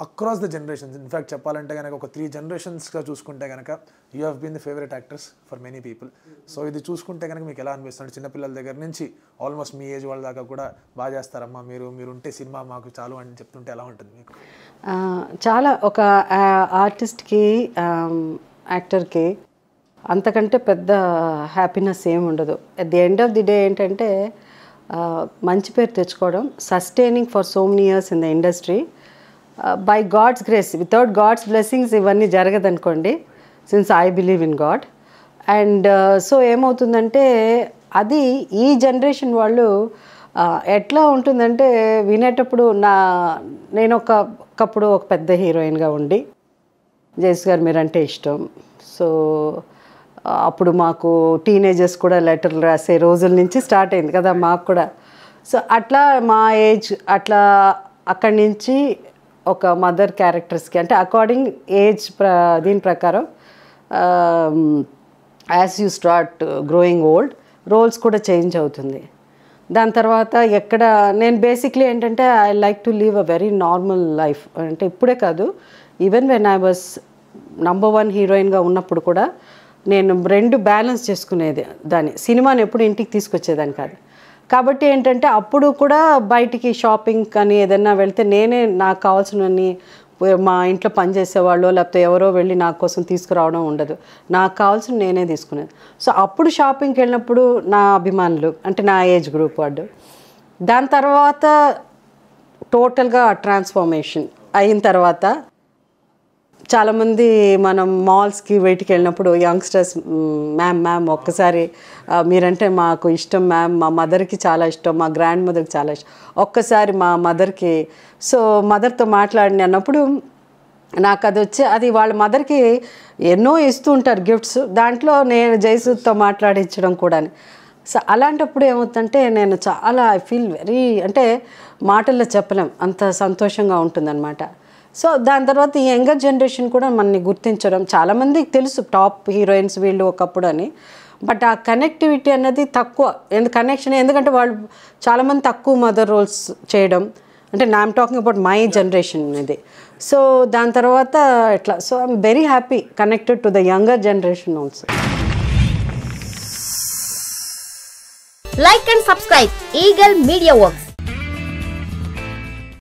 Across the generations, in fact చెప్పాలంటే కనుక ఒక 3 generations చూసుకుంటే కనుక you have been the favourite actors for many people. So ఇది చూసుకుంటే కనుక మీకు ఎలా అనిపిస్తుంది? చిన్నపిల్లల దగ్గర నుంచి ఆల్మోస్ట్ మీ ఏజ్ వాళ్ళ దాకా కూడా బాగా చేస్తారమ్మా మీరు ఉంటే సినిమా మాకు చాలు అని చెప్తుంటే ఎలా ఉంటుంది మీకు? చాలా ఒక ఆర్టిస్ట్కి యాక్టర్కి అంతకంటే పెద్ద హ్యాపీనెస్ ఏమి ఉండదు. At the end of the day ఏంటంటే మంచి పేరు తెచ్చుకోవడం, sustaining for so many years in the industry by God's grace. Without God's blessings ఇవన్నీ జరగదనుకోండి, since I believe in God. And so ఏమవుతుందంటే అది ఈ జనరేషన్ వాళ్ళు ఎట్లా ఉంటుందంటే వినేటప్పుడు నేను ఒకప్పుడు ఒక పెద్ద హీరోయిన్గా ఉండి జయస్ గారు మీరంటే ఇష్టం. సో అప్పుడు మాకు టీనేజర్స్ కూడా లెటర్లు రాసే రోజుల నుంచి స్టార్ట్ అయింది కదా మాకు కూడా. సో అట్లా మా ఏజ్ అట్లా అక్కడి నుంచి ఒక మదర్ క్యారెక్టర్స్కి అంటే అకార్డింగ్ ఏజ్ దీని ప్రకారం as you start growing old roles కూడా చేంజ్ అవుతుంది. దాని తర్వాత నేను బేసిక్లీ ఏంటంటే I like to live a very normal life. అంటే ఇప్పుడే కాదు, even when I was number 1 హీరోయిన్గా ఉన్నప్పుడు కూడా నేను 2 బ్యాలెన్స్ చేసుకునేది. సినిమాని ఎప్పుడు ఇంటికి తీసుకొచ్చేదాన్ని కాదు. కాబట్టి ఏంటంటే అప్పుడు కూడా బయటికి షాపింగ్ కానీ ఏదన్నా వెళ్తే నేనే నాకు కావాల్సినవన్నీ మా ఇంట్లో పనిచేసేవాళ్ళు లేకపోతే ఎవరో వెళ్ళి నా కోసం తీసుకురావడం ఉండదు. నాకు కావాల్సిన నేనే తీసుకునేది. సో అప్పుడు షాపింగ్కి వెళ్ళినప్పుడు నా అభిమానులు అంటే నా ఏజ్ గ్రూప్ వాడు. దాని తర్వాత టోటల్గా ట్రాన్స్ఫర్మేషన్ అయిన తర్వాత చాలామంది మనం మాల్స్కి వెయిట్కి వెళ్ళినప్పుడు యంగ్స్టర్స్ మ్యామ్ ఒక్కసారి మీరంటే మాకు ఇష్టం మ్యామ్, మా మదర్కి చాలా ఇష్టం, మా గ్రాండ్ మదర్కి చాలా ఇష్టం, ఒక్కసారి మా మదర్కి సో మదర్తో అన్నప్పుడు నాకు అది అది వాళ్ళ మదర్కి ఎన్నో ఇస్తూ ఉంటారు గిఫ్ట్స్. దాంట్లో నేను జయసుతో మాట్లాడించడం కూడా. సో అలాంటప్పుడు ఏమవుతుందంటే నేను చాలా ఐ ఫీల్ వెరీ అంటే మాటల్లో చెప్పలేం అంత సంతోషంగా ఉంటుందన్నమాట. సో దాని తర్వాత ఈ యంగర్ జనరేషన్ కూడా మనని గుర్తించడం, చాలామందికి తెలుసు టాప్ హీరోయిన్స్ వీళ్ళు ఒకప్పుడు అని, బట్ ఆ కనెక్టివిటీ అన్నది తక్కువ. కనెక్షన్ ఎందుకంటే వాళ్ళు చాలామంది తక్కువ మదర్ రోల్స్ చేయడం అంటే I'm talking about my generation ఇది. సో దాని తర్వాత ఎట్లా so I'm very happy connected to the younger generation also. Like and subscribe Eagle Media Works.